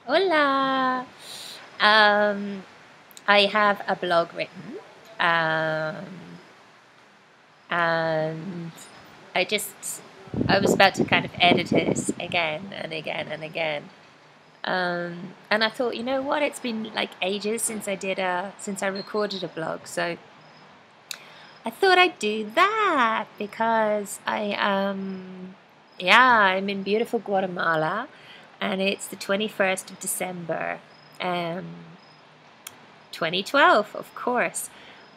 Hola! Um, I have a blog written, um, and I was about to kind of edit it again and again and again. And I thought, you know what? It's been like ages since I recorded a blog, so I thought I'd do that because I'm in beautiful Guatemala, and it's the 21st of December. Um, 2012, of course.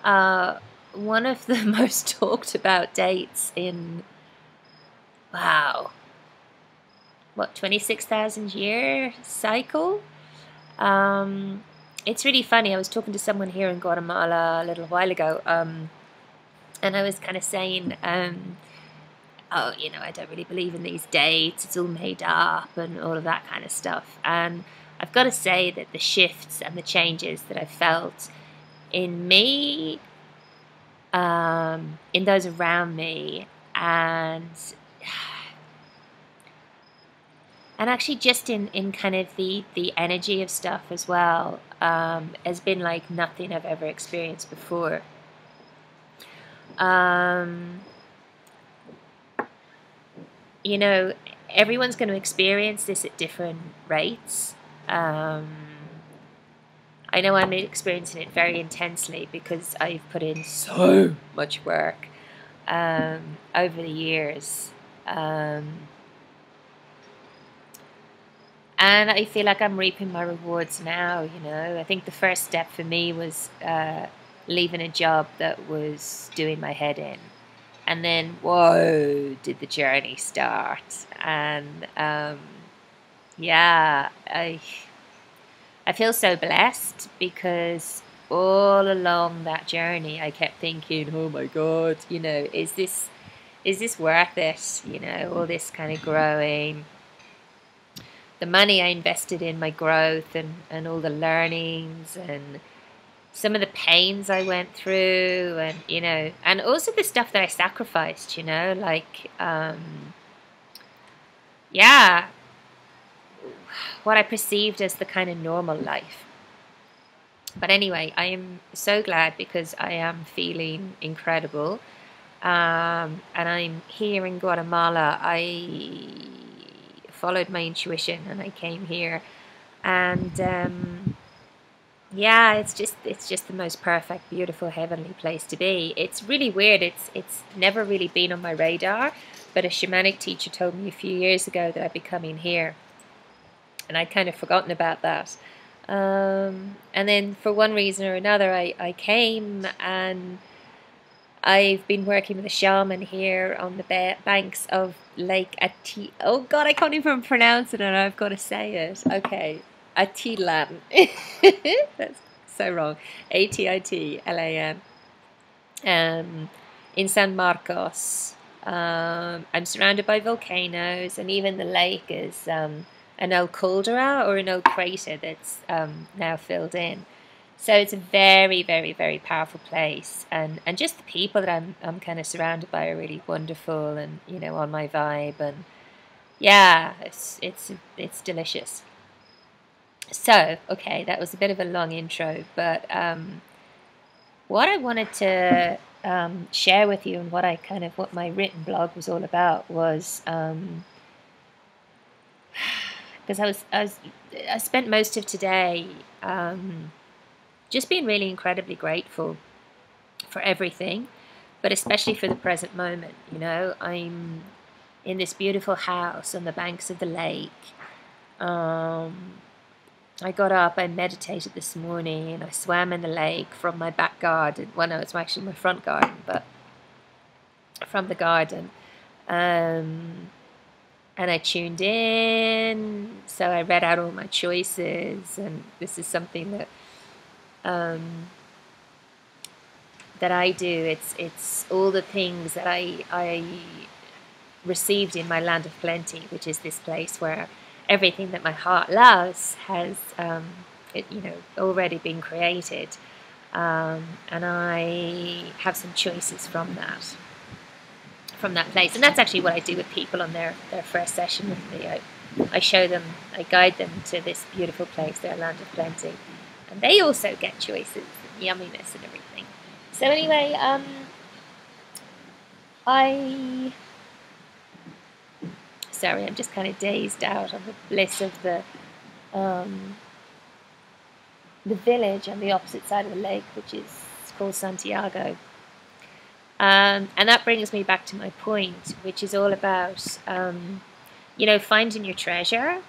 Uh, One of the most talked about dates in, wow, what, 26,000 year cycle? Um, it's really funny. I was talking to someone here in Guatemala a little while ago, and I was kind of saying, oh, I don't really believe in these dates. It's all made up and all of that kind of stuff. And I've got to say that the shifts and the changes that I felt in me, in those around me, and actually just in kind of the energy of stuff as well, has been like nothing I've ever experienced before. Um, you know, Everyone's going to experience this at different rates. Um, I know I'm experiencing it very intensely because I've put in so much work over the years. And I feel like I'm reaping my rewards now, I think the first step for me was leaving a job that was doing my head in. And then, whoa, did the journey start. And yeah, I feel so blessed because all along that journey I kept thinking, oh my God, is this worth it? All this kind of growing, the money I invested in my growth and all the learnings and some of the pains I went through, and also the stuff that I sacrificed, yeah, what I perceived as the kind of normal life. But anyway, I am so glad because I am feeling incredible. And I'm here in Guatemala. I followed my intuition and I came here, and yeah, it's just the most perfect, beautiful, heavenly place to be. It's really weird. It's never really been on my radar, but a shamanic teacher told me a few years ago that I'd be coming here, and I'd kind of forgotten about that. And then for one reason or another, I came, and I've been working with a shaman here on the banks of Lake Ati. Oh God, I can't even pronounce it, and I've got to say it. Okay, Atilan. That's so wrong. Atitlan. In San Marcos. I'm surrounded by volcanoes, and even the lake is an old caldera or an old crater that's now filled in. So it's a very, very, very powerful place, and just the people that I'm kind of surrounded by are really wonderful, and on my vibe, and yeah, it's delicious. So okay, that was a bit of a long intro, but what I wanted to share with you, and what my written blog was all about was because I spent most of today just being really incredibly grateful for everything, but especially for the present moment. I'm in this beautiful house on the banks of the lake. I got up, I meditated this morning, and I swam in the lake from my back garden. Well, no, it's actually my front garden, but from the garden. And I tuned in, so I read out all my choices, and this is something um, that I do. It's all the things that I received in my land of plenty, which is this place where everything that my heart loves has already been created, and I have some choices from that place. And that's actually what I do with people on their first session with me. I show them, I guide them to this beautiful place, their land of plenty, and they also get choices and yumminess and everything. So anyway, sorry, I'm just kind of dazed out on the bliss of the village on the opposite side of the lake, which is called Santiago. And that brings me back to my point, which is all about, finding your treasure.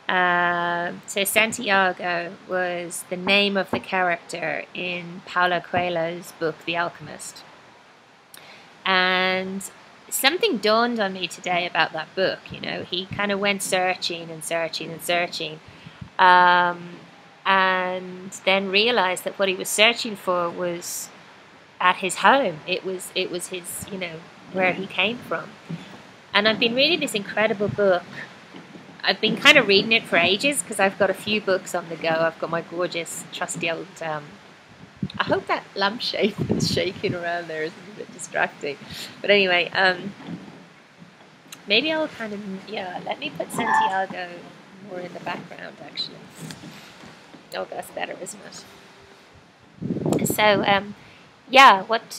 So Santiago was the name of the character in Paulo Coelho's book, The Alchemist. And something dawned on me today about that book. He kind of went searching and searching and searching. And then realized that what he was searching for was at his home. It was his, where he came from. And I've been reading this incredible book. I've been kind of reading it for ages because I've got a few books on the go. I've got my gorgeous, trusty old... I hope that lampshade that's shaking around there isn't a bit distracting. But anyway, maybe I'll kind of... let me put Santiago more in the background, actually. Oh, that's better, isn't it? So,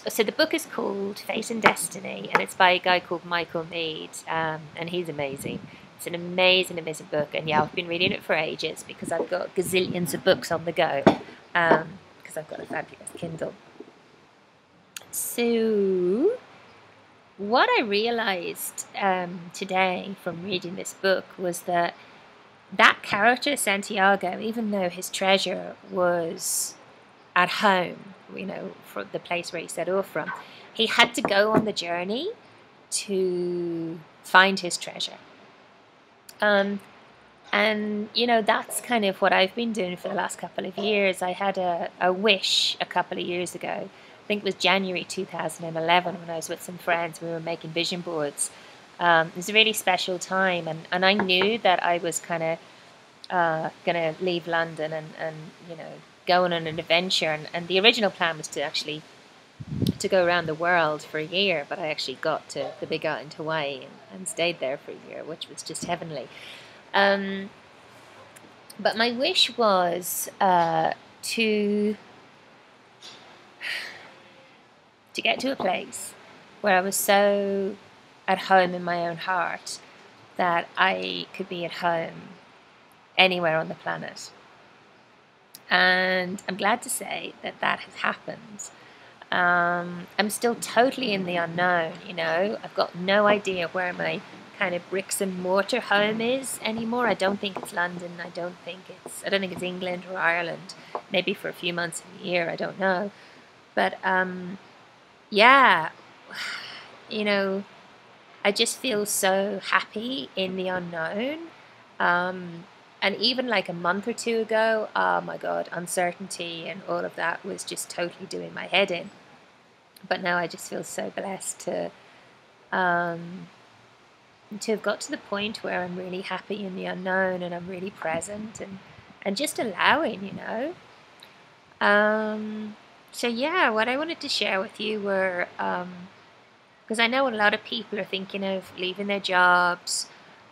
so the book is called Fate and Destiny, and it's by a guy called Michael Mead, and he's amazing. It's an amazing, amazing book, and I've been reading it for ages because I've got gazillions of books on the go, because I've got a fabulous Kindle. So, what I realized today from reading this book was that character, Santiago, even though his treasure was at home, from the place where he set off from, he had to go on the journey to find his treasure. And that's kind of what I've been doing for the last couple of years. I had a wish a couple of years ago. I think it was January 2011 when I was with some friends. We were making vision boards. It was a really special time, and I knew that I was kind of going to leave London and go on an adventure. And the original plan was to go around the world for a year, but I actually got to the Big Island, Hawaii, and stayed there for a year, which was just heavenly. But my wish was to get to a place where I was so at home in my own heart that I could be at home anywhere on the planet. And I'm glad to say that has happened. I'm still totally in the unknown, I've got no idea where my kind of bricks and mortar home is anymore. I don't think it's London. I don't think it's England or Ireland. Maybe for a few months in a year, I don't know. But I just feel so happy in the unknown. And even like a month or two ago, oh my God, uncertainty and all of that was just totally doing my head in. But now I just feel so blessed to have got to the point where I'm really happy in the unknown, and I'm really present and just allowing, So what I wanted to share with you were, because I know a lot of people are thinking of leaving their jobs.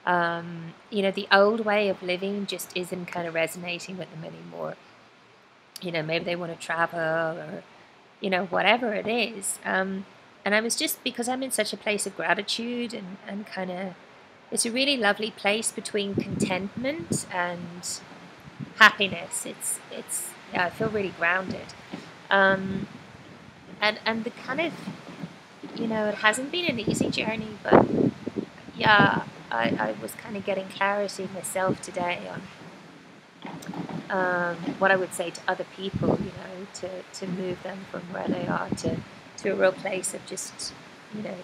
The old way of living just isn't kind of resonating with them anymore. Maybe they want to travel or, whatever it is. And I was just, because I'm in such a place of gratitude and kind of, it's a really lovely place between contentment and happiness. I feel really grounded. And the kind of, it hasn't been an easy journey, but I was kind of getting clarity myself today on what I would say to other people, to move them from where they are to a real place of just,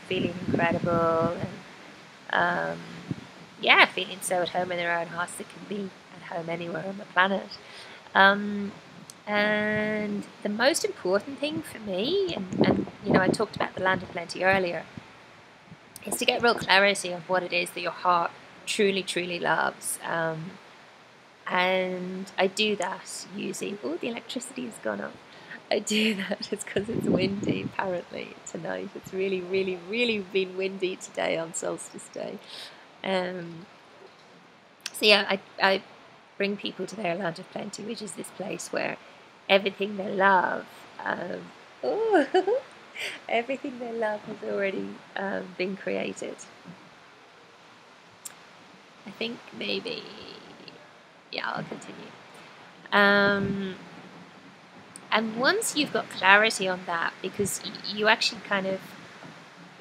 feeling incredible and, feeling so at home in their own hearts that can be at home anywhere on the planet. And the most important thing for me, and I talked about the land of plenty earlier, is to get real clarity of what it is that your heart truly, truly loves. And I do that using... Oh, the electricity has gone up. I do that. It's because it's windy, apparently, tonight. It's really, really, really been windy today on Solstice Day. So yeah, I bring people to their land of plenty, which is this place where everything they love, oh, everything they love has already been created. I think maybe, yeah, I'll continue. And once you've got clarity on that, because you actually kind of,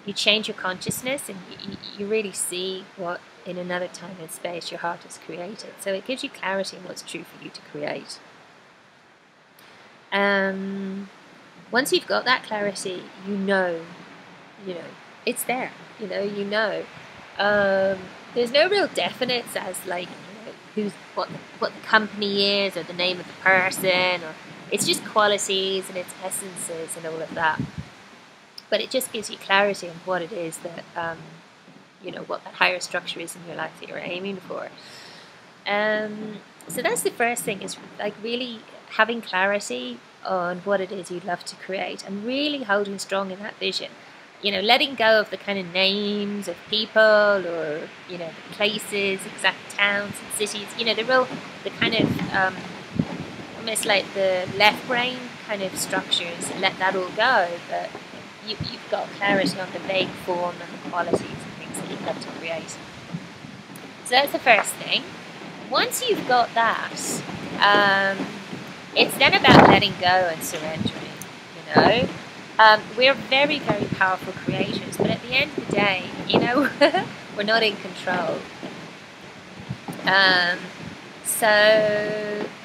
you change your consciousness and you really see what in another time and space your heart has created. So it gives you clarity on what's true for you to create. Once you've got that clarity, you know, it's there. There's no real definites as like, who's what the company is or the name of the person, or it's just qualities and its essences and all of that. But it just gives you clarity on what it is that what that higher structure is in your life that you're aiming for. So that's the first thing, is like really having clarity on what it is you'd love to create and really holding strong in that vision. Letting go of the kind of names of people or, the places, exact towns and cities, the kind of, almost like the left brain kind of structures, and let that all go. But you've got clarity on the vague form and the qualities and things that you'd love to create. So that's the first thing. Once you've got that, it's then about letting go and surrendering, we're very, very powerful creators, but at the end of the day, we're not in control.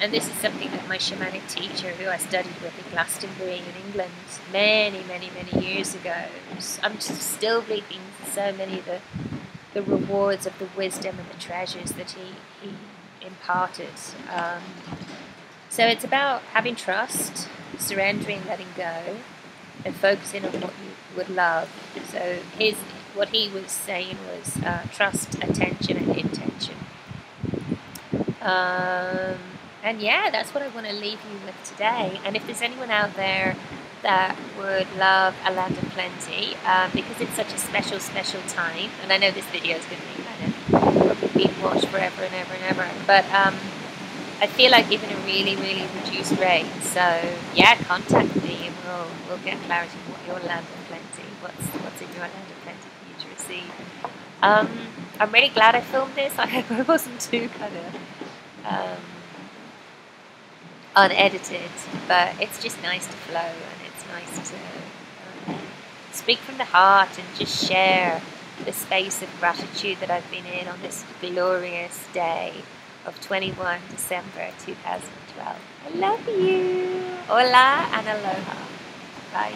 And this is something that my shamanic teacher, who I studied with in Glastonbury in England many, many, many years ago, I'm just still reaping so many of the rewards of the wisdom and the treasures that he imparted. So it's about having trust, surrendering, letting go, and focusing on what you would love. So what he was saying was trust, attention, and intention. And yeah, that's what I want to leave you with today. And if there's anyone out there that would love a land of plenty, because it's such a special, special time, and I know this video is going to be kind of probably being watched forever and ever and ever, but I feel like giving a really, really reduced rate. So yeah, contact me and we'll get clarity on what your land of plenty, what's in your land of plenty for you to receive. I'm really glad I filmed this. I hope I wasn't too kind of unedited, but it's just nice to flow, and it's nice to speak from the heart and just share the space of gratitude that I've been in on this glorious day of 21 December 2012. I love you. Hola and aloha. Bye.